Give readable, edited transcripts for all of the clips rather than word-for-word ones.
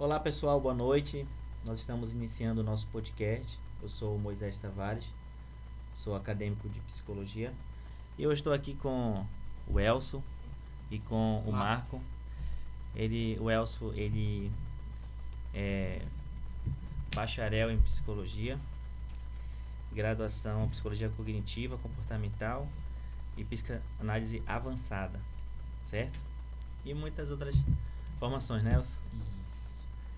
Olá pessoal, boa noite. Nós estamos iniciando o nosso podcast. Eu sou o Moisés Tavares, sou acadêmico de psicologia e eu estou aqui com o Elcio e com o Marco. O Elcio, ele é bacharel em psicologia, graduação em psicologia cognitiva, comportamental e psicanálise avançada, certo? E muitas outras formações, né, Elcio? Isso.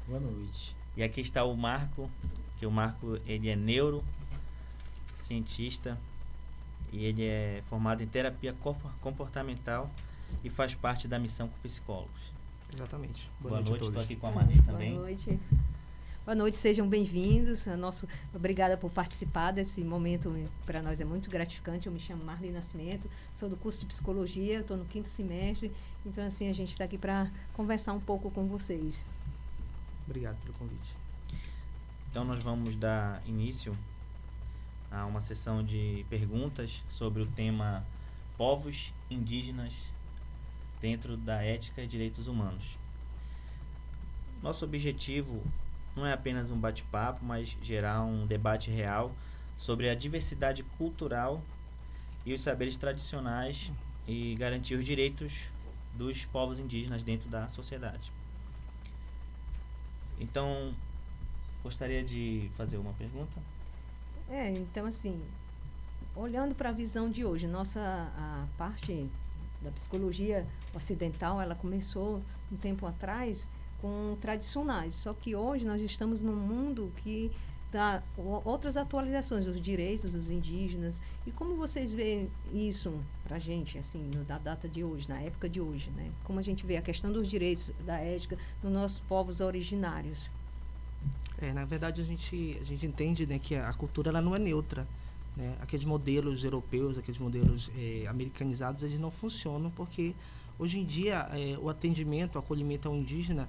Boa noite. E aqui está o Marco, que o Marco ele é neurocientista e ele é formado em terapia comportamental e faz parte da missão com psicólogos. Exatamente. Boa noite, estou aqui com a Marli também. Boa noite. Boa noite, sejam bem-vindos. Obrigada por participar desse momento, para nós é muito gratificante. Eu me chamo Marli Nascimento, sou do curso de psicologia, estou no 5º semestre, então assim a gente está aqui para conversar um pouco com vocês. Obrigado pelo convite. Então nós vamos dar início a uma sessão de perguntas sobre o tema povos indígenas dentro da ética e direitos humanos. Nosso objetivo não é apenas um bate-papo, mas gerar um debate real sobre a diversidade cultural e os saberes tradicionais e garantir os direitos dos povos indígenas dentro da sociedade. Então, gostaria de fazer uma pergunta. Então assim, olhando para a visão de hoje, a parte da psicologia ocidental, ela começou um tempo atrás com tradicionais, só que hoje nós estamos num mundo que dá outras atualizações, os direitos dos indígenas. E como vocês veem isso para a gente, assim, na data de hoje, na época de hoje, né? Como a gente vê a questão dos direitos da ética dos nossos povos originários? Na verdade, a gente entende, né, que a cultura ela não é neutra. Né? Aqueles modelos europeus, aqueles modelos americanizados, eles não funcionam porque, hoje em dia, o atendimento, o acolhimento ao indígena,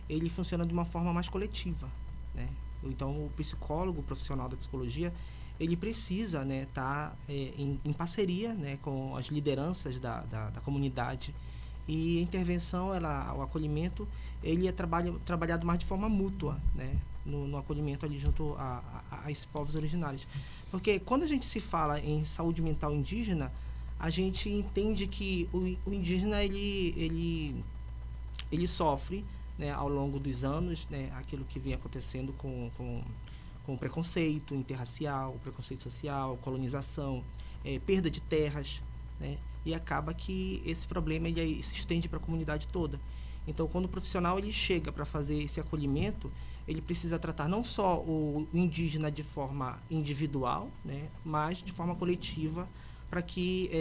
ele funciona de uma forma mais coletiva. Né? Então, o psicólogo, o profissional da psicologia, ele precisa, né, tá, em parceria, né, com as lideranças da comunidade. E a intervenção, o acolhimento, ele é trabalhado mais de forma mútua, né, no acolhimento ali junto a esses povos originários. Porque quando a gente se fala em saúde mental indígena, a gente entende que o indígena ele sofre, né, ao longo dos anos, né, aquilo que vem acontecendo com o preconceito interracial, o preconceito social, colonização, perda de terras, né, e acaba que esse problema ele se estende para a comunidade toda. Então, quando o profissional ele chega para fazer esse acolhimento, ele precisa tratar não só o indígena de forma individual, né, mas de forma coletiva, para que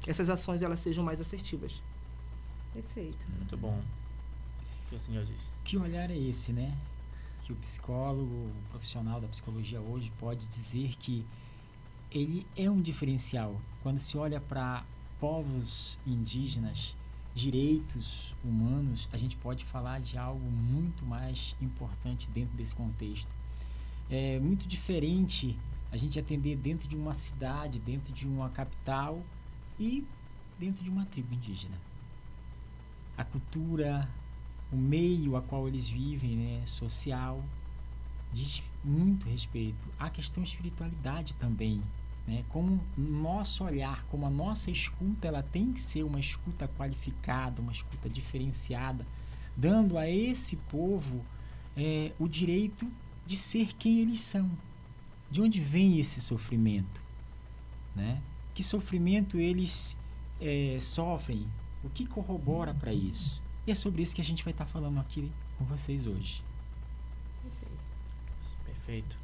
essas ações elas sejam mais assertivas. Perfeito. Muito bom. O que o senhor diz? Que olhar é esse, né? Que o psicólogo, o profissional da psicologia hoje pode dizer que ele é um diferencial. Quando se olha para povos indígenas, direitos humanos, a gente pode falar de algo muito mais importante dentro desse contexto. É muito diferente a gente atender dentro de uma cidade, dentro de uma capital e dentro de uma tribo indígena. A cultura, o meio a qual eles vivem, né, social, diz muito respeito. A questão espiritualidade também, né, como o nosso olhar, como a nossa escuta, ela tem que ser uma escuta qualificada, uma escuta diferenciada, dando a esse povo o direito de ser quem eles são. De onde vem esse sofrimento? Né? Que sofrimento eles sofrem? O que corrobora para isso? E é sobre isso que a gente vai estar falando aqui com vocês hoje. Perfeito.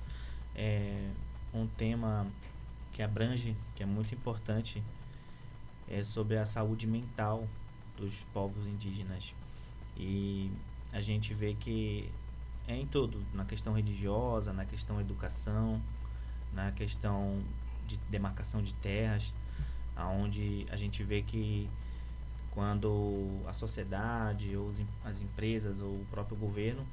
Um tema que abrange, que é muito importante, é sobre a saúde mental dos povos indígenas. E a gente vê que é em tudo, na questão religiosa, na questão educação, na questão de demarcação de terras, onde a gente vê que quando a sociedade, ou as empresas, ou o próprio governo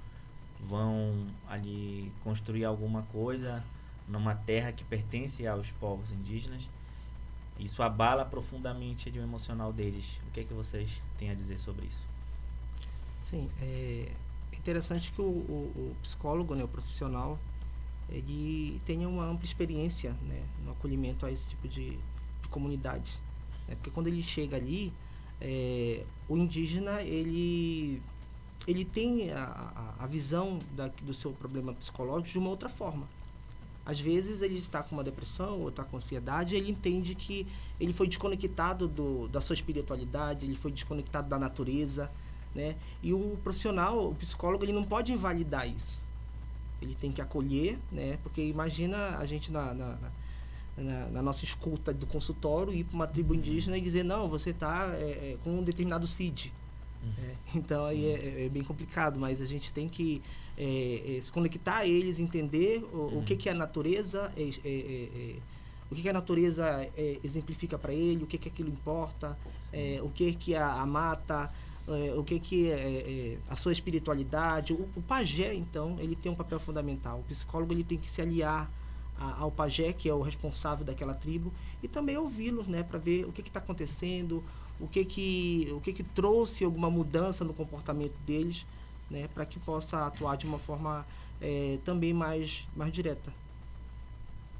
vão ali construir alguma coisa numa terra que pertence aos povos indígenas, isso abala profundamente o emocional deles. O que é que vocês têm a dizer sobre isso? Sim, é interessante que o psicólogo, né, o profissional, ele tenha uma ampla experiência, né, no acolhimento a esse tipo de comunidade. Né? Porque quando ele chega ali, o indígena, ele tem a visão do seu problema psicológico de uma outra forma. Às vezes ele está com uma depressão ou está com ansiedade, ele entende que ele foi desconectado da sua espiritualidade, ele foi desconectado da natureza, né? E o profissional, o psicólogo, ele não pode invalidar isso. Ele tem que acolher, né? Porque imagina a gente na nossa escuta do consultório ir para uma tribo indígena e dizer, não, você está com um determinado CID. Então aí é bem complicado, mas a gente tem que se conectar a eles, entender o que é a natureza, o que a natureza exemplifica para ele, o que aquilo importa, o que a mata, o que é a sua espiritualidade. O pajé, então, ele tem um papel fundamental. O psicólogo, ele tem que se aliar ao pajé, que é o responsável daquela tribo, e também ouvi-lo, né, para ver o que está acontecendo, o que trouxe alguma mudança no comportamento deles, né, para que possa atuar de uma forma também mais direta.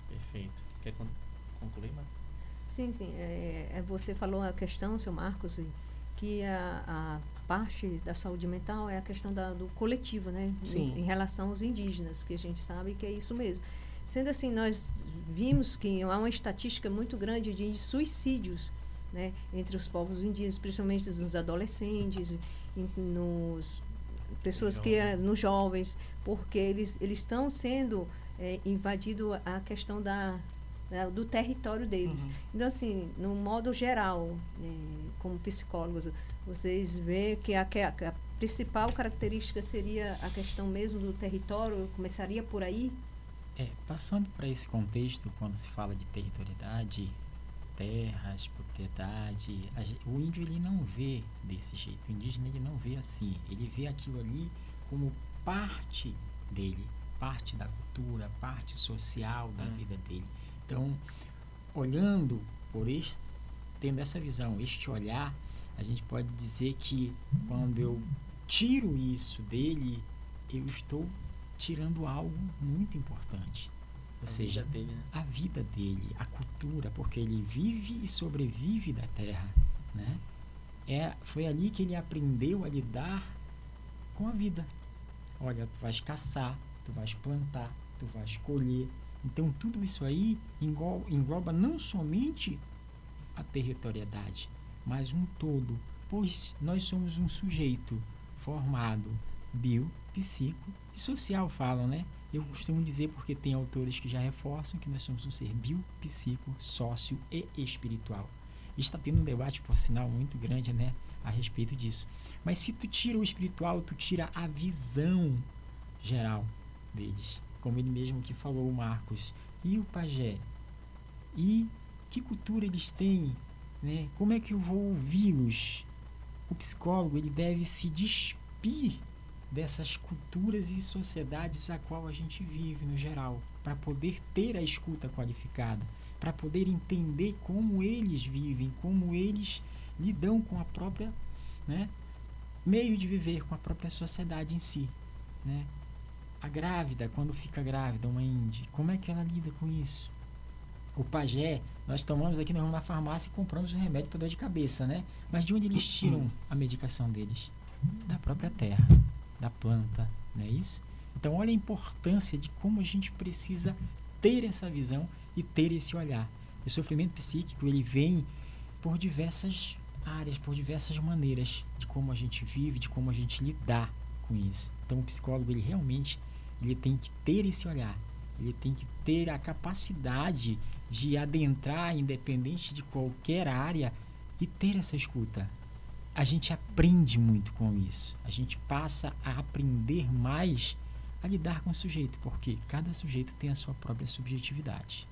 Perfeito. Quer concluir, Marcos? Sim. Você falou a questão, seu Marcos, que a parte da saúde mental é a questão do coletivo, né? Em relação aos indígenas, que a gente sabe que é isso mesmo. Sendo assim, nós vimos que há uma estatística muito grande de suicídios, né, entre os povos indígenas, principalmente nos adolescentes, nos jovens, porque eles estão sendo invadido a questão do território deles. Então, assim, no modo geral, como psicólogos, vocês veem que a principal característica seria a questão mesmo do território, começaria por aí? Passando para esse contexto, quando se fala de territorialidade, terras, propriedade, o índio ele não vê desse jeito, o indígena ele não vê assim, ele vê aquilo ali como parte dele, parte da cultura, parte social da vida dele. Então, olhando tendo essa visão, este olhar, a gente pode dizer que quando eu tiro isso dele, eu estou tirando algo muito importante. Ou seja, vida dele, né? A vida dele, a cultura, porque ele vive e sobrevive da terra, né? Foi ali que ele aprendeu a lidar com a vida. Olha, tu vais caçar, tu vais plantar, tu vais colher. Então, tudo isso aí engloba não somente a territorialidade, mas um todo, pois nós somos um sujeito formado bio, psico e social, falam, né? Eu costumo dizer, porque tem autores que já reforçam que nós somos um ser bio, psico, sócio e espiritual. Está tendo um debate, por sinal, muito grande, né, a respeito disso. Mas se tu tira o espiritual, tu tira a visão geral deles. Como ele mesmo que falou, o Marcos. E o pajé? E que cultura eles têm? Né? Como é que eu vou ouvi-los? O psicólogo, ele deve se despir dessas culturas e sociedades a qual a gente vive no geral, para poder ter a escuta qualificada, para poder entender como eles vivem, como eles lidam com a própria, né, meio de viver, com a própria sociedade em si, né? A grávida, quando fica grávida, uma índia, como é que ela lida com isso? O pajé, nós tomamos aqui, nós vamos na farmácia e compramos um remédio para dor de cabeça, né? Mas de onde eles tiram a medicação deles? Da própria terra, da planta, não é isso? Então, olha a importância de como a gente precisa ter essa visão e ter esse olhar. O sofrimento psíquico, ele vem por diversas áreas, por diversas maneiras de como a gente vive, de como a gente lidar com isso. Então, o psicólogo, ele realmente ele tem que ter esse olhar, ele tem que ter a capacidade de adentrar, independente de qualquer área, e ter essa escuta. A gente aprende muito com isso. A gente passa a aprender mais a lidar com o sujeito, porque cada sujeito tem a sua própria subjetividade.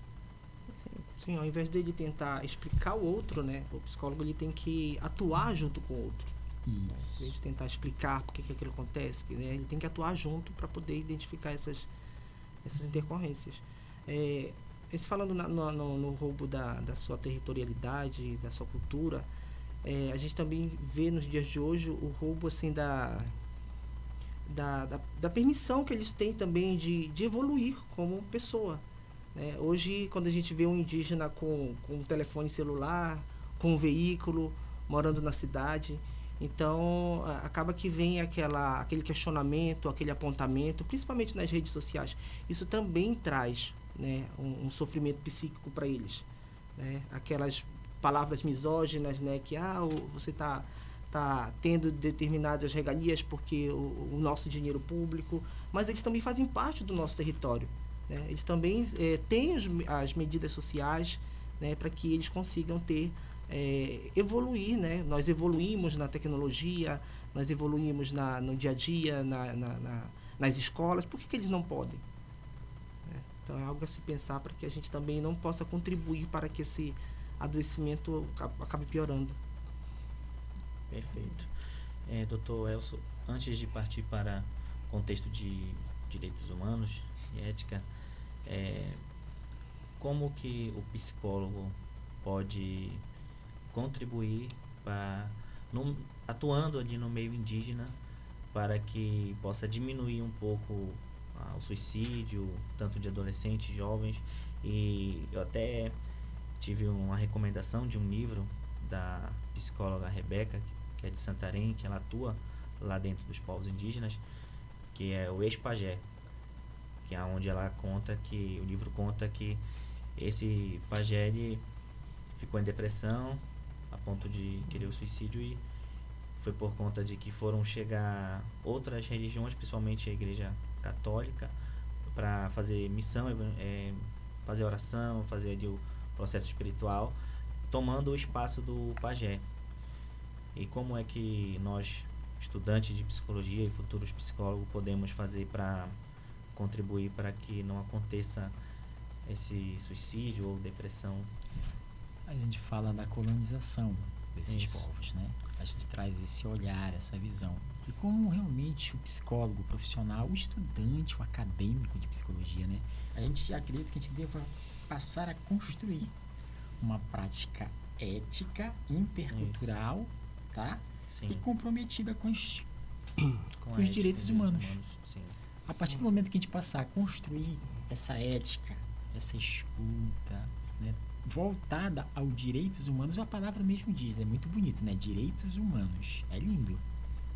Perfeito. Sim, ao invés dele tentar explicar o outro, né, o psicólogo ele tem que atuar junto com o outro. Isso. Ao invés de tentar explicar por que aquilo acontece, né, ele tem que atuar junto para poder identificar essas intercorrências. Falando no roubo da sua territorialidade, da sua cultura, a gente também vê nos dias de hoje o roubo assim da permissão que eles têm também de evoluir como pessoa. Né? Hoje, quando a gente vê um indígena com um telefone celular, com um veículo, morando na cidade, então acaba que vem aquele questionamento, aquele apontamento, principalmente nas redes sociais. Isso também traz, né, um sofrimento psíquico para eles. Né? Aquelas palavras misóginas, né, que você está tendo determinadas regalias porque o nosso dinheiro público, mas eles também fazem parte do nosso território. Né? Eles também têm as medidas sociais, né, para que eles consigam evoluir. Né? Nós evoluímos na tecnologia, nós evoluímos no dia a dia, nas escolas, por que eles não podem? Né? Então é algo a se pensar para que a gente também não possa contribuir para que esse adoecimento acabe piorando. Perfeito. Dr. Elcio, antes de partir para o contexto de direitos humanos e ética, como que o psicólogo pode contribuir atuando ali no meio indígena para que possa diminuir um pouco o suicídio, tanto de adolescentes, jovens, e eu até tive uma recomendação de um livro da psicóloga Rebeca, que é de Santarém, que ela atua lá dentro dos povos indígenas, que é o ex-pajé, que é onde o livro conta que esse pajé ele ficou em depressão a ponto de querer o suicídio, e foi por conta de que foram chegar outras religiões, principalmente a Igreja Católica, para fazer missão, fazer oração, fazer ali o processo espiritual, tomando o espaço do pajé. E como é que nós, estudantes de psicologia e futuros psicólogos, podemos fazer para contribuir para que não aconteça esse suicídio ou depressão? A gente fala da colonização desses Isso. povos, né? A gente traz esse olhar, essa visão. E como realmente o psicólogo, o profissional, o estudante, o acadêmico de psicologia, né? A gente acredita que a gente deva passar a construir uma prática ética, intercultural, tá? Sim. E comprometida com os Com os direitos humanos. Sim. A partir do momento que a gente passar a construir essa ética, essa escuta, né, voltada aos direitos humanos, a palavra mesmo diz, é muito bonito, né? Direitos humanos, é lindo,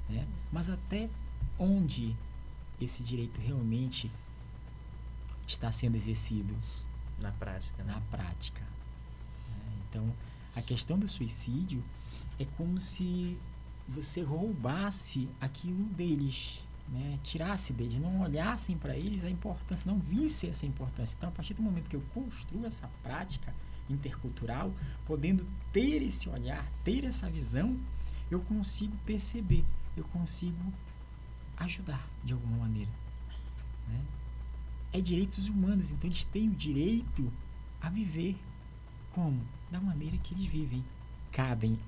né? Mas até onde esse direito realmente está sendo exercido? Na prática, né? Na prática. Então, a questão do suicídio é como se você roubasse aquilo deles, né? Tirasse deles, não olhassem para eles a importância, não visse essa importância. Então, a partir do momento que eu construo essa prática intercultural, podendo ter esse olhar, ter essa visão, eu consigo perceber, eu consigo ajudar de alguma maneira, né? É direitos humanos, então eles têm o direito a viver como? Da maneira que eles vivem. Cabem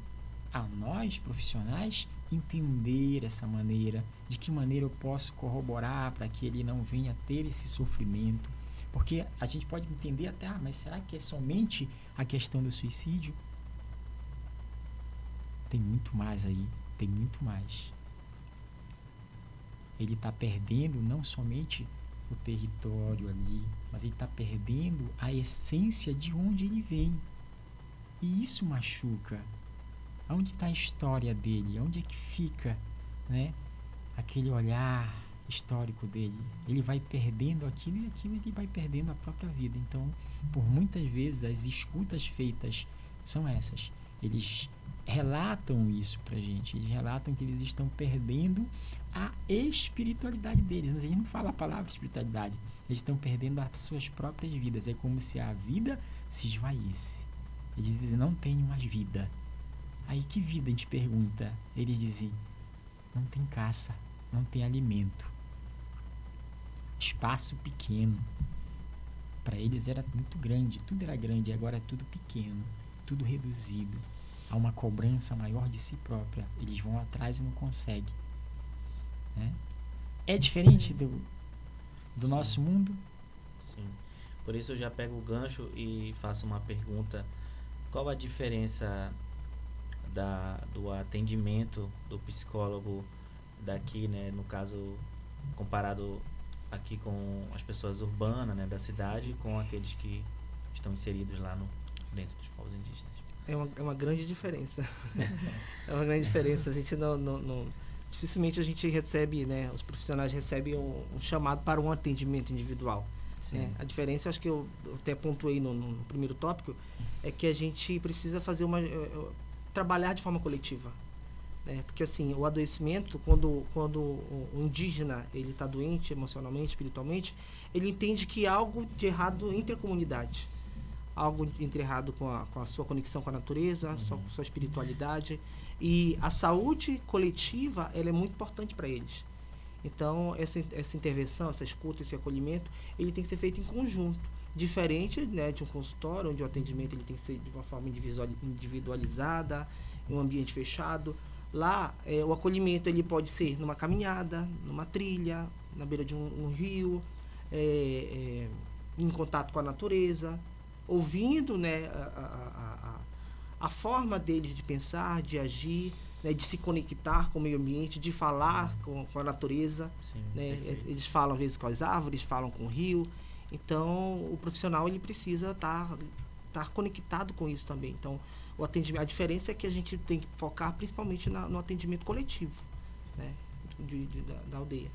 a nós, profissionais, entender essa maneira, de que maneira eu posso corroborar para que ele não venha ter esse sofrimento. Porque a gente pode entender até, mas será que é somente a questão do suicídio? Tem muito mais aí, tem muito mais. Ele está perdendo não somente o território ali, mas ele está perdendo a essência de onde ele vem. E isso machuca. Onde está a história dele? Onde é que fica, né, aquele olhar histórico dele? Ele vai perdendo aquilo e aquilo ele vai perdendo a própria vida. Então, por muitas vezes, as escutas feitas são essas. Eles relatam isso pra gente. Eles relatam que eles estão perdendo a espiritualidade deles. Mas eles não falam a palavra espiritualidade. Eles estão perdendo as suas próprias vidas. É como se a vida se esvaísse. Eles dizem, não tenho mais vida. Aí, que vida? A gente pergunta. Eles dizem, não tem caça, não tem alimento. Espaço pequeno. Para eles era muito grande, tudo era grande, agora é tudo pequeno, tudo reduzido. Há uma cobrança maior de si própria. Eles vão atrás e não conseguem, né? É diferente do nosso mundo? Sim. Por isso eu já pego o gancho e faço uma pergunta. Qual a diferença do atendimento do psicólogo daqui, né, no caso comparado aqui com as pessoas urbanas, né, da cidade, com aqueles que estão inseridos lá dentro dos povos indígenas. É uma grande diferença. É uma grande diferença. A gente dificilmente a gente recebe, né, os profissionais recebem um chamado para um atendimento individual. Né? A diferença, acho que eu até pontuei no primeiro tópico, é que a gente precisa fazer trabalhar de forma coletiva. Né? Porque assim, o adoecimento, quando o indígena ele está doente emocionalmente, espiritualmente, ele entende que há algo de errado entre a comunidade. Algo entre errado com a sua conexão com a natureza, sua espiritualidade. E a saúde coletiva, ela é muito importante para eles. Então, essa intervenção, essa escuta, esse acolhimento, ele tem que ser feito em conjunto. Diferente, né, de um consultório, onde o atendimento ele tem que ser de uma forma individualizada, em um ambiente fechado. Lá, o acolhimento ele pode ser numa caminhada, numa trilha, na beira de um rio, em contato com a natureza, ouvindo, né, a forma deles de pensar, de agir, né, de se conectar com o meio ambiente, de falar com a natureza. Sim, né? Eles falam, às vezes, com as árvores, falam com o rio. Então, o profissional ele precisa estar conectado com isso também. Então, o atendimento, a diferença é que a gente tem que focar principalmente no atendimento coletivo, né, da aldeia.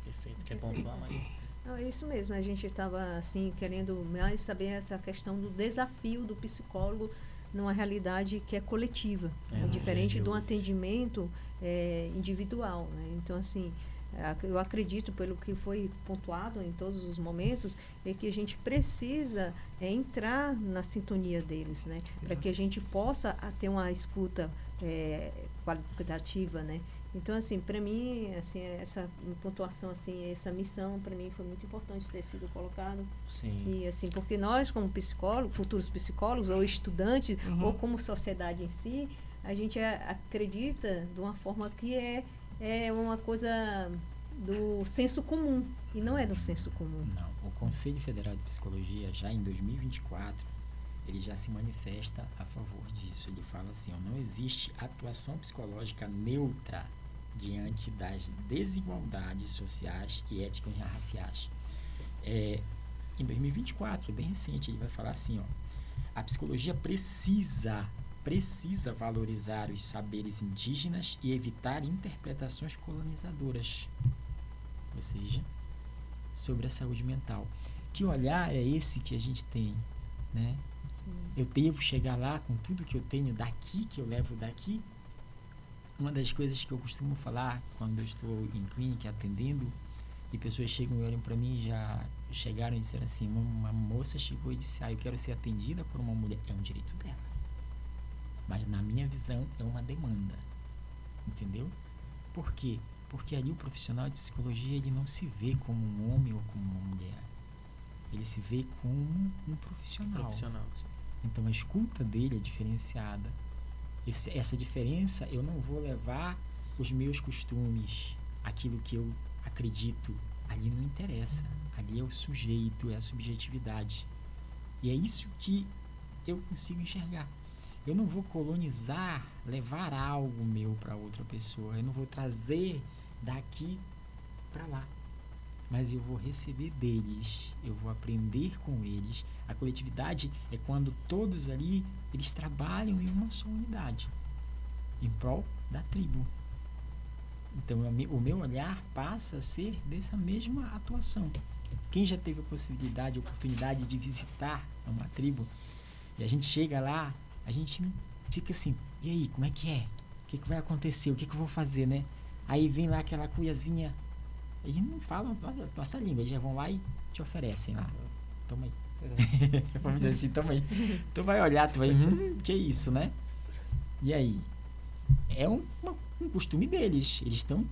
Perfeito. Quer pontuar, Maria? É isso mesmo, a gente estava assim, querendo mais saber essa questão do desafio do psicólogo numa realidade que é coletiva, diferente de um atendimento individual. Né? Então, assim, eu acredito, pelo que foi pontuado em todos os momentos, é que a gente precisa entrar na sintonia deles, né? Para que a gente possa ter uma escuta qualitativa, né? Então, assim, para mim, assim, essa pontuação, assim, essa missão, para mim, foi muito importante ter sido colocado. Sim. E, assim, porque nós, como psicólogos, futuros psicólogos, ou estudantes, ou como sociedade em si, a gente acredita de uma forma que é uma coisa do senso comum, e não é do senso comum. Não, o Conselho Federal de Psicologia, já em 2024, ele já se manifesta a favor disso. Ele fala assim, não existe atuação psicológica neutra diante das desigualdades sociais e étnicas e raciais. Em 2024, bem recente, ele vai falar assim, a psicologia precisa valorizar os saberes indígenas e evitar interpretações colonizadoras, ou seja, sobre a saúde mental. Que olhar é esse que a gente tem, né? Sim. Eu devo chegar lá com tudo que eu tenho daqui, que eu levo daqui? Uma das coisas que eu costumo falar quando eu estou em clínica atendendo e pessoas chegam e olham para mim e já chegaram e disseram assim, uma moça chegou e disse, eu quero ser atendida por uma mulher. É um direito dela. Mas na minha visão é uma demanda. Entendeu? Por quê? Porque ali o profissional de psicologia ele não se vê como um homem ou como uma mulher. Ele se vê como um profissional. Sim. Então a escuta dele é diferenciada. Essa diferença, eu não vou levar os meus costumes, aquilo que eu acredito, ali não interessa. Ali é o sujeito, é a subjetividade. E é isso que eu consigo enxergar. Eu não vou colonizar, levar algo meu para outra pessoa. Eu não vou trazer daqui para lá. Mas eu vou receber deles, eu vou aprender com eles. A coletividade é quando todos ali, eles trabalham em uma só unidade, em prol da tribo. Então, o meu olhar passa a ser dessa mesma atuação. Quem já teve a oportunidade de visitar uma tribo, e a gente chega lá, a gente fica assim, e aí, como é que é? O que vai acontecer? O que eu vou fazer, né? Aí vem lá aquela cuiazinha. Eles não falam nossa língua, eles já vão lá e te oferecem lá. Toma aí. Vamos dizer assim, toma aí. Tu vai olhar, tu vai, que isso, né? E aí? É um costume deles. Eles estão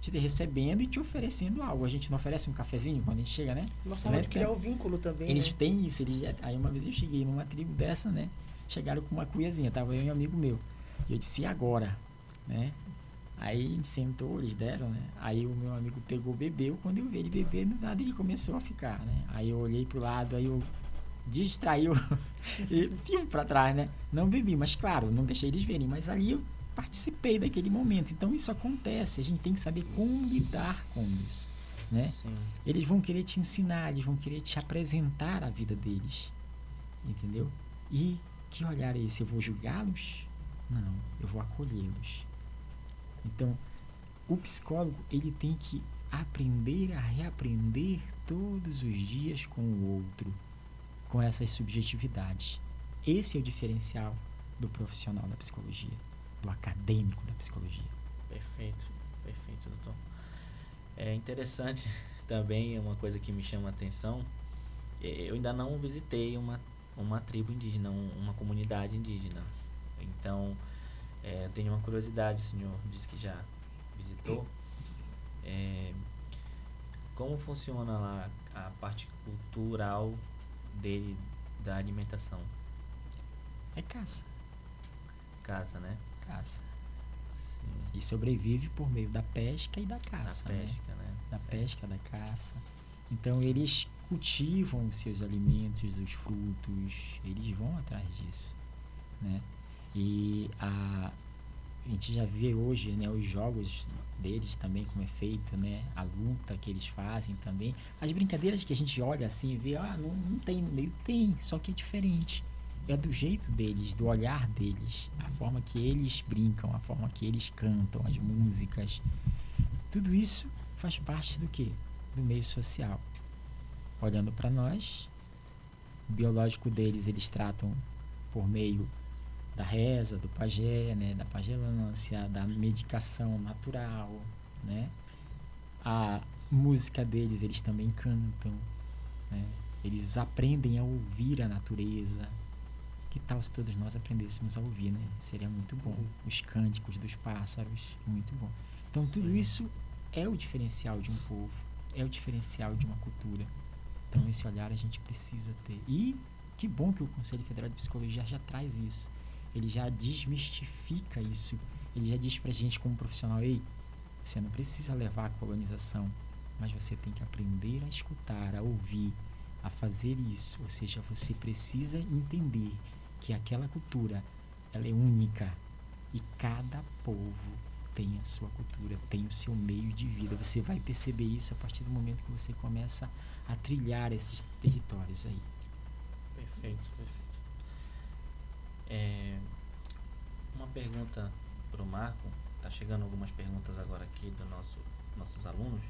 te recebendo e te oferecendo algo. A gente não oferece um cafezinho quando a gente chega, né? Uma forma de criar o vínculo também, eles né? têm isso. Aí uma vez eu cheguei numa tribo dessa, né? Chegaram com uma cuiazinha, tava eu e um amigo meu. E eu disse, e agora? Né? Aí a gente sentou, eles deram, né? Aí o meu amigo pegou, bebeu. Quando eu vi ele beber, do nada ele começou a ficar, né? Aí eu olhei pro lado, aí eu distraiu e fui pra trás, né? Não bebi, mas claro, não deixei eles verem. Mas ali participei daquele momento. Então isso acontece, a gente tem que saber como lidar com isso, né? Sim. Eles vão querer te ensinar, eles vão querer te apresentar a vida deles, entendeu? E que olhar é esse? Eu vou julgá-los? Não, eu vou acolhê-los. Então, o psicólogo, ele tem que aprender a reaprender todos os dias com o outro, com essas subjetividades. Esse é o diferencial do profissional da psicologia, do acadêmico da psicologia. Perfeito, perfeito, doutor. É interessante também, uma coisa que me chama a atenção, eu ainda não visitei uma tribo indígena, uma comunidade indígena. Então, eu tenho uma curiosidade, o senhor disse que já visitou. Como funciona lá a parte cultural dele, da alimentação? É caça. Caça, né? Caça. Sim. E sobrevive por meio da pesca e da caça. Da pesca, né? Da Certo. pesca, da caça. Então eles cultivam os seus alimentos, os frutos, eles vão atrás disso, né? E a gente já vê hoje, né, os jogos deles também, como é feito, né? A luta que eles fazem também. As brincadeiras que a gente olha assim e vê, não tem, meio tem, só que é diferente. É do jeito deles, do olhar deles, a forma que eles brincam, a forma que eles cantam, as músicas. Tudo isso faz parte do quê? Do meio social. Olhando para nós, o biológico deles eles tratam por meio da reza, do pajé, né, da pagelância, da medicação natural, né? A música deles eles também cantam, né? Eles aprendem a ouvir a natureza. Que tal se todos nós aprendêssemos a ouvir, né? Seria muito bom. Os cânticos dos pássaros, muito bom. Então tudo Sim. isso é o diferencial de um povo, é o diferencial de uma cultura. Então esse olhar a gente precisa ter. E que bom que o Conselho Federal de Psicologia já traz isso. Ele já desmistifica isso. Ele já diz pra gente como profissional, ei, você não precisa levar a colonização, mas você tem que aprender a escutar, a ouvir, a fazer isso. Ou seja, você precisa entender que aquela cultura, ela é única e cada povo tem a sua cultura, tem o seu meio de vida. Você vai perceber isso a partir do momento que você começa a trilhar esses territórios aí. Perfeito, perfeito. Uma pergunta para o Marco. Tá chegando algumas perguntas agora aqui dos nossos alunos.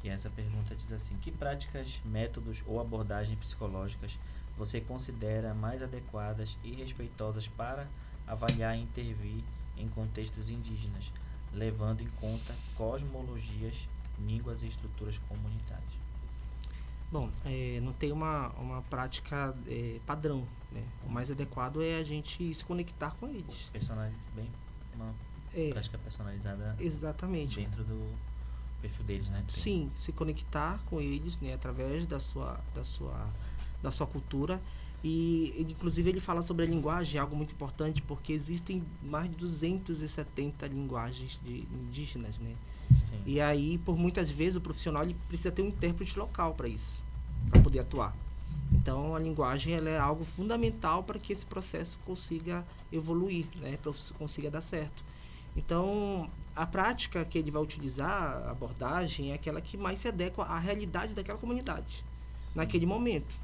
E essa pergunta diz assim: que práticas, métodos ou abordagens psicológicas você considera mais adequadas e respeitosas para avaliar e intervir em contextos indígenas, levando em conta cosmologias, línguas e estruturas comunitárias? Bom, não tem uma prática padrão, né? O mais adequado é a gente se conectar com eles. Uma É, prática personalizada exatamente. dentro do perfil deles, né? Sim, se conectar com eles, né, através da sua cultura. E inclusive ele fala sobre a linguagem, algo muito importante, porque existem mais de 270 linguagens indígenas, né? Sim. E aí, por muitas vezes, o profissional ele precisa ter um intérprete local para isso, para poder atuar. Então, a linguagem ela é algo fundamental para que esse processo consiga evoluir, né, para que consiga dar certo. Então, a prática que ele vai utilizar, a abordagem, é aquela que mais se adequa à realidade daquela comunidade, naquele momento,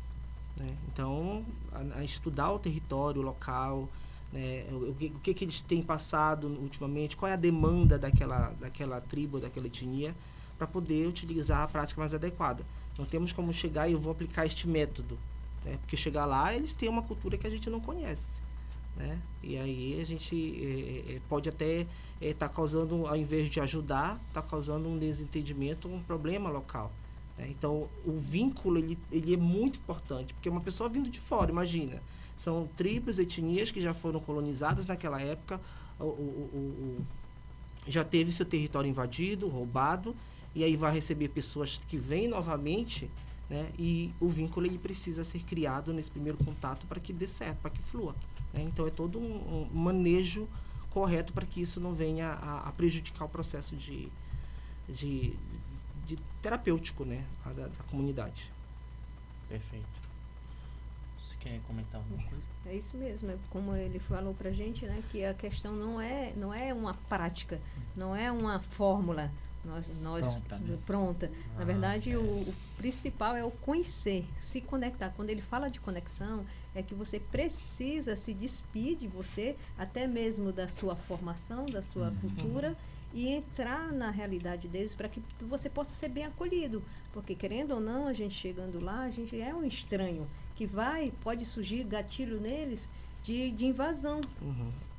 né? Então, a estudar o território local, né, o que eles têm passado ultimamente, qual é a demanda daquela tribo, daquela etnia, para poder utilizar a prática mais adequada. Não temos como chegar e eu vou aplicar este método, né? Porque chegar lá, eles têm uma cultura que a gente não conhece, né? E aí a gente pode até estar causando, ao invés de ajudar, está causando um desentendimento, um problema local, né? Então, o vínculo ele é muito importante, porque uma pessoa vindo de fora, imagina, são tribos, etnias que já foram colonizadas naquela época, já teve seu território invadido, roubado, e aí vai receber pessoas que vêm novamente, né? E o vínculo ele precisa ser criado nesse primeiro contato para que dê certo, para que flua, né? Então é todo um manejo correto para que isso não venha a prejudicar o processo de terapêutico, né, da comunidade. Perfeito. você quer comentar alguma coisa? É isso mesmo, é como ele falou para a gente, né, que a questão não é uma prática, não é uma fórmula pronta. Na verdade, o principal é o conhecer, se conectar. Quando ele fala de conexão, é que você precisa se despedir de você, até mesmo da sua formação, da sua cultura, e entrar na realidade deles para que você possa ser bem acolhido. Porque, querendo ou não, a gente chegando lá, a gente é um estranho que pode surgir gatilho neles de invasão.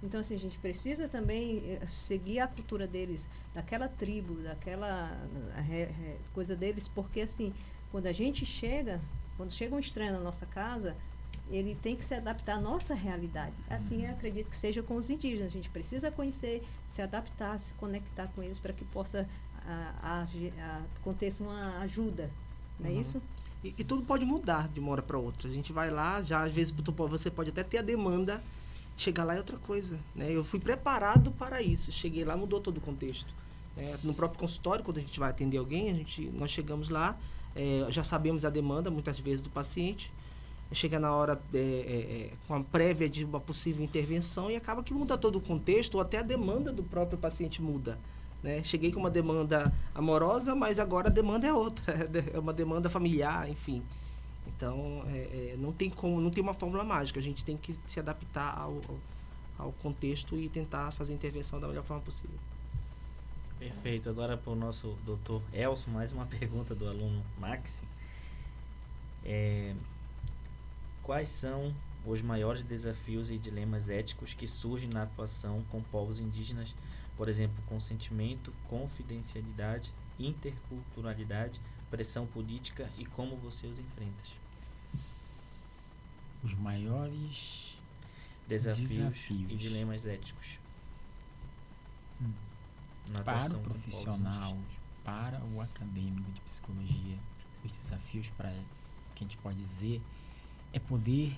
Então, assim, a gente precisa também seguir a cultura deles, daquela tribo, daquela coisa deles, porque, assim, quando chega um estranho na nossa casa, ele tem que se adaptar à nossa realidade. Assim, eu acredito que seja com os indígenas. A gente precisa conhecer, se adaptar, se conectar com eles para que possa aconteça uma ajuda. Não é isso? E tudo pode mudar de uma hora para outra. A gente vai lá, já às vezes você pode até ter a demanda, chegar lá é outra coisa, né? Eu fui preparado para isso. Cheguei lá, mudou todo o contexto. No próprio consultório, quando a gente vai atender alguém, nós chegamos lá, já sabemos a demanda, muitas vezes, do paciente. Chega na hora com a prévia de uma possível intervenção e acaba que muda todo o contexto, ou até a demanda do próprio paciente muda. Né? Cheguei com uma demanda amorosa, mas agora a demanda é outra, é uma demanda familiar, enfim. Então, não tem uma fórmula mágica, a gente tem que se adaptar ao contexto e tentar fazer a intervenção da melhor forma possível. Perfeito. Agora para o nosso doutor Elson, mais uma pergunta do aluno Maxi. Quais são os maiores desafios e dilemas éticos que surgem na atuação com povos indígenas? Por exemplo, consentimento, confidencialidade, interculturalidade, pressão política, e como você os enfrenta? Os maiores desafios e dilemas éticos. Para o profissional, para o acadêmico de psicologia, os desafios que a gente pode dizer é poder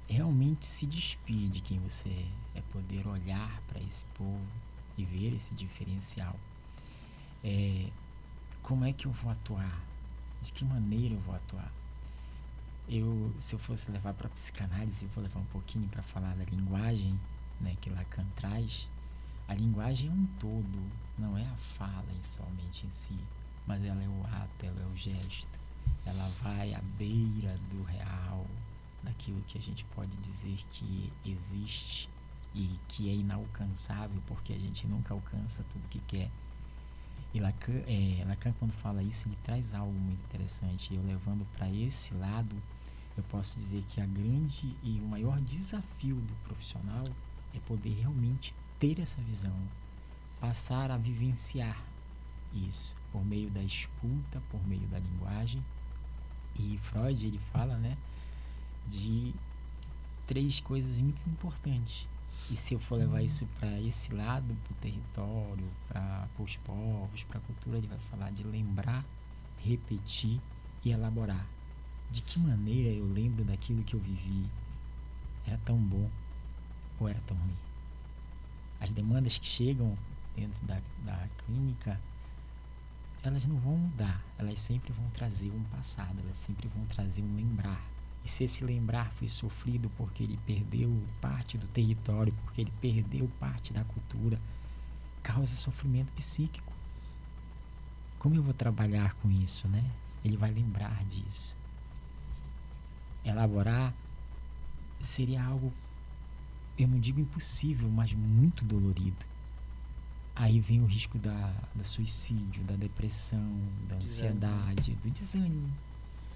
realmente se despir de quem você é poder olhar para esse povo e ver esse diferencial. Como é que eu vou atuar? De que maneira eu vou atuar? Se eu fosse levar para a psicanálise, eu vou levar um pouquinho para falar da linguagem, né, que Lacan traz. A linguagem é um todo, não é a fala somente em si, mas ela é o ato, ela é o gesto. Ela vai à beira do real, daquilo que a gente pode dizer que existe e que é inalcançável, porque a gente nunca alcança tudo que quer. E Lacan, quando fala isso, ele traz algo muito interessante. Eu levando para esse lado, eu posso dizer que a grande e o maior desafio do profissional é poder realmente ter essa visão, passar a vivenciar isso por meio da escuta, por meio da linguagem. E Freud, ele fala, né, de 3 coisas muito importantes. E se eu for levar isso para esse lado, para o território, para os povos, para a cultura, ele vai falar de lembrar, repetir e elaborar. De que maneira eu lembro daquilo que eu vivi? Era tão bom ou era tão ruim? As demandas que chegam dentro da clínica, elas não vão mudar, elas sempre vão trazer um passado, elas sempre vão trazer um lembrar. E se esse lembrar foi sofrido porque ele perdeu parte do território, porque ele perdeu parte da cultura, causa sofrimento psíquico. Como eu vou trabalhar com isso, né? Ele vai lembrar disso. Elaborar seria algo, eu não digo impossível, mas muito dolorido. Aí vem o risco do suicídio, da depressão, da ansiedade, do desânimo.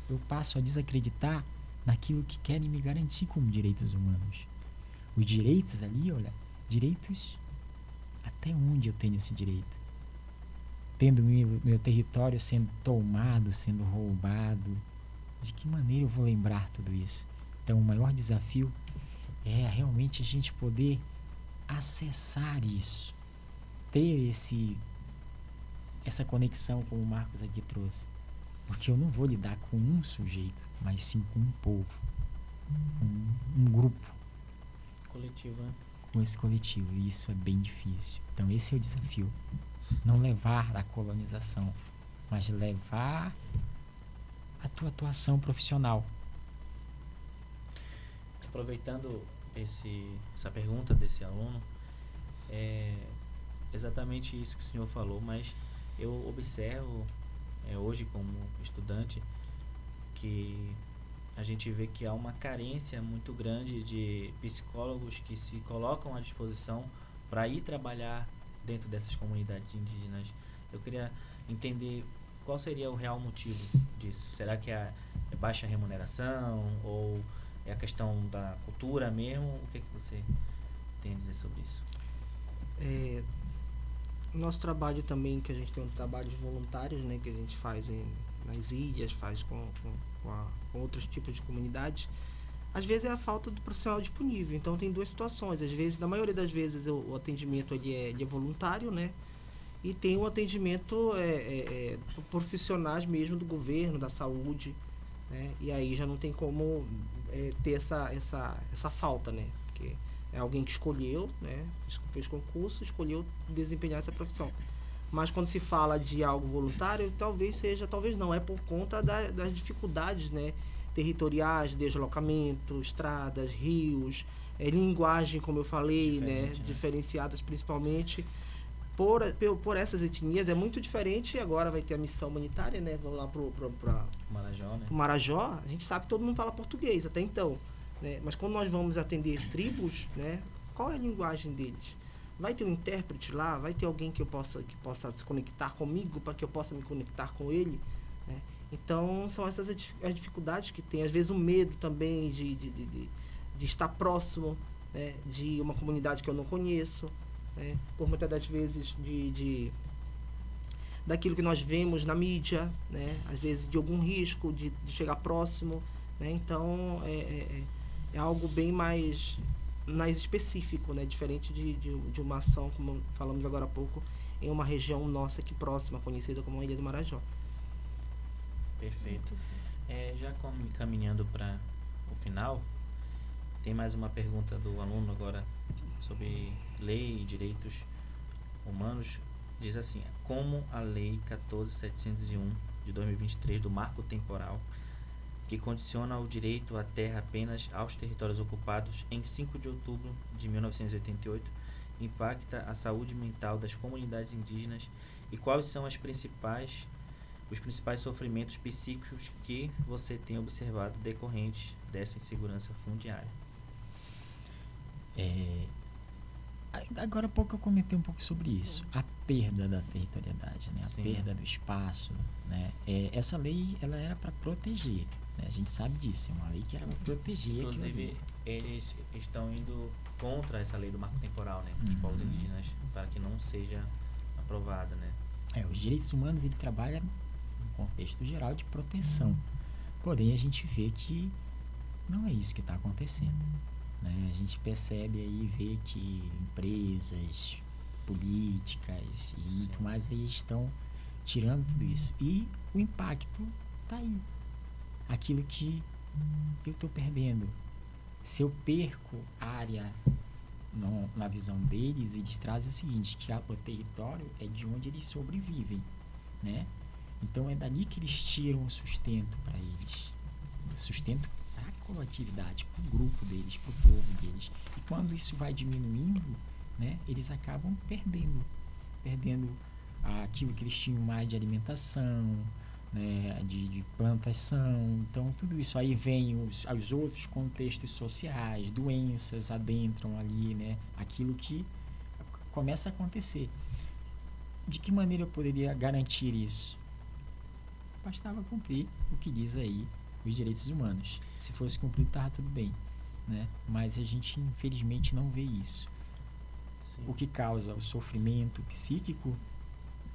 Eu passo a desacreditar naquilo que querem me garantir como direitos humanos. Os direitos ali, olha, direitos até onde eu tenho esse direito? Tendo meu território sendo tomado, sendo roubado, de que maneira eu vou lembrar tudo isso? Então, o maior desafio é realmente a gente poder acessar isso, ter essa conexão como o Marcos aqui trouxe. Porque eu não vou lidar com um sujeito, mas sim com um povo, um grupo. Coletivo, né? Com esse coletivo, e isso é bem difícil. Então esse é o desafio. Não levar a colonização, mas levar a tua atuação profissional. aproveitando essa pergunta desse aluno, é exatamente isso que o senhor falou, mas eu observo hoje como estudante que a gente vê que há uma carência muito grande de psicólogos que se colocam à disposição para ir trabalhar dentro dessas comunidades indígenas. Eu queria entender qual seria o real motivo disso. Será que é baixa remuneração ou é a questão da cultura mesmo? O que você tem a dizer sobre isso? O nosso trabalho também, que a gente tem um trabalho de voluntários, né, que a gente faz nas ilhas, faz com outros tipos de comunidades, às vezes é a falta do profissional disponível. Então tem duas situações. Às vezes, na maioria das vezes, o atendimento ele é voluntário, né? E tem um atendimento por profissionais mesmo do governo, da saúde, né? E aí já não tem como ter essa falta, né? Porque é alguém que escolheu, né? Fez concurso, escolheu desempenhar essa profissão. Mas quando se fala de algo voluntário, talvez não, é por conta das dificuldades, né, territoriais, deslocamento, estradas, rios, linguagem, como eu falei, né, diferenciadas principalmente por essas etnias. É muito diferente. Agora vai ter a missão humanitária, né, vamos lá pro Marajó, né? Marajó. A gente sabe que todo mundo fala português até então, né, mas quando nós vamos atender tribos, né, qual é a linguagem deles? Vai ter um intérprete lá? Vai ter alguém que possa se conectar comigo para que eu possa me conectar com ele? Né? Então, são essas as dificuldades que tem. Às vezes, o medo também de estar próximo, né, de uma comunidade que eu não conheço. Né? Por muitas das vezes, daquilo que nós vemos na mídia, né? Às vezes, de algum risco de chegar próximo. Né? Então, é algo bem mais específico, né? Diferente de uma ação, como falamos agora há pouco, em uma região nossa aqui próxima, conhecida como a Ilha do Marajó. Perfeito. Já caminhando para o final, tem mais uma pergunta do aluno agora sobre lei e direitos humanos. Diz assim: como a Lei 14.701 de 2023 do Marco Temporal, que condiciona o direito à terra apenas aos territórios ocupados em 5 de outubro de 1988, impacta a saúde mental das comunidades indígenas e quais são os principais sofrimentos psíquicos que você tem observado decorrentes dessa insegurança fundiária? Agora há pouco eu comentei um pouco sobre isso, a perda da territorialidade, né? A Sim. perda do espaço, né? Essa lei ela era para proteger, né? A gente sabe disso, é uma lei que era para proteger. Inclusive, eles estão indo contra essa lei do marco temporal, né? Os povos indígenas, para que não seja aprovada, né? Os direitos humanos, ele trabalha no contexto geral de proteção. Porém, a gente vê que não é isso que está acontecendo, né? A gente percebe aí, vê que empresas, políticas e muito mais aí estão tirando tudo isso. E o impacto está aí. Aquilo que eu estou perdendo. Se eu perco área na visão deles, eles trazem o seguinte, que o território é de onde eles sobrevivem, né? Então é dali que eles tiram o sustento para eles, o sustento para a coletividade, para o grupo deles, para o povo deles. E quando isso vai diminuindo, né, eles acabam perdendo aquilo que eles tinham mais de alimentação, né, de plantação. Então tudo isso aí vem os outros contextos sociais, doenças adentram ali, né, aquilo que começa a acontecer. De que maneira eu poderia garantir isso? Bastava cumprir o que diz aí os direitos humanos. Se fosse cumprido, estava tudo bem, né? Mas a gente infelizmente não vê isso. Sim. O que causa o sofrimento psíquico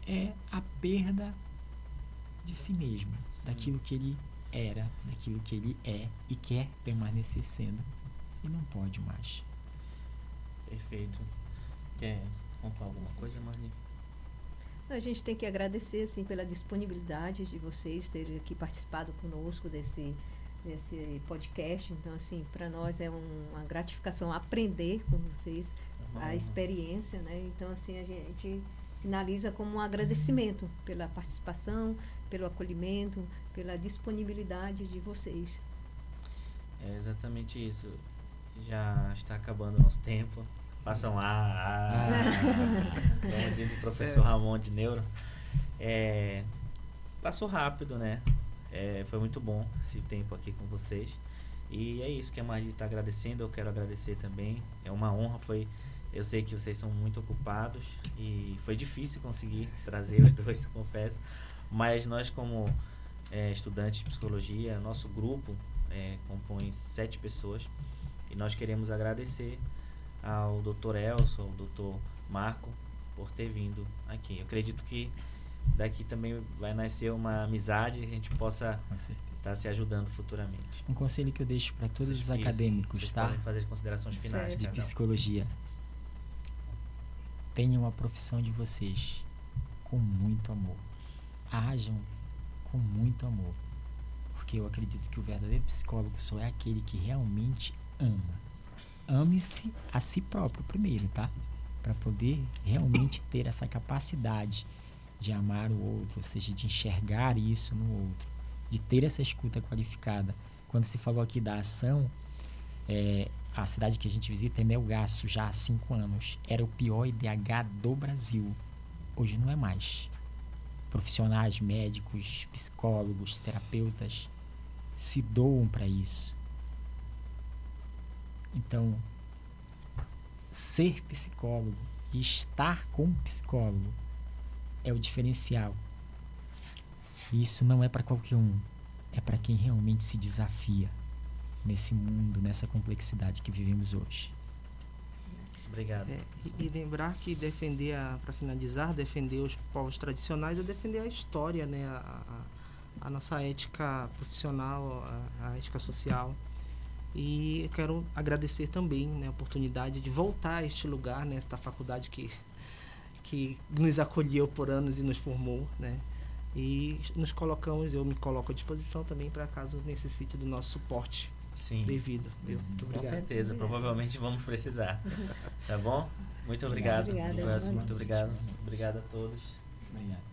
é a perda de si mesmo, daquilo que ele era, daquilo que ele é e quer permanecer sendo e não pode mais. Perfeito. Quer contar alguma coisa, Marli? A gente tem que agradecer assim, pela disponibilidade de vocês terem aqui participado conosco desse podcast. Então, assim, para nós é uma gratificação aprender com vocês a experiência, né? Então, assim, a gente finaliza como um agradecimento pela participação, pelo acolhimento, pela disponibilidade de vocês. É exatamente isso. já está acabando o nosso tempo. Façam como diz o professor Ramon de Neuro. Passou rápido, né? Foi muito bom esse tempo aqui com vocês. E é isso que a Marli está agradecendo. Eu quero agradecer também. É uma honra. Eu sei que vocês são muito ocupados e foi difícil conseguir trazer os dois, confesso. Mas nós, como estudantes de psicologia, nosso grupo compõe 7 pessoas. E nós queremos agradecer ao Dr. Elson, ao Dr. Marco, por ter vindo aqui. Eu acredito que daqui também vai nascer uma amizade e a gente possa estar se ajudando futuramente. Um conselho que eu deixo para todos os acadêmicos, vocês tá? podem fazer as considerações finais. De psicologia. Tenham a profissão de vocês com muito amor. Ajam com muito amor. Porque eu acredito que o verdadeiro psicólogo só é aquele que realmente ama. Ame-se a si próprio primeiro, tá? Para poder realmente ter essa capacidade de amar o outro, ou seja, de enxergar isso no outro, de ter essa escuta qualificada. Quando se falou aqui da ação, a cidade que a gente visita é Melgaço, já há 5 anos. Era o pior IDH do Brasil. Hoje não é mais. Profissionais, médicos, psicólogos, terapeutas se doam para isso. Então, ser psicólogo e estar com um psicólogo é o diferencial. E isso não é para qualquer um. É para quem realmente se desafia nesse mundo, nessa complexidade que vivemos hoje. Obrigado. E lembrar que para finalizar, defender os povos tradicionais é defender a história, né? A nossa ética profissional, a ética social. E eu quero agradecer também, né, a oportunidade de voltar a este lugar, né, esta faculdade que nos acolheu por anos e nos formou, né? E eu me coloco à disposição também para caso necessite do nosso suporte devido. Muito obrigado. Com certeza, provavelmente vamos precisar. Tá bom? Muito obrigado. Obrigada. Muito obrigado. Obrigado a todos. Obrigado.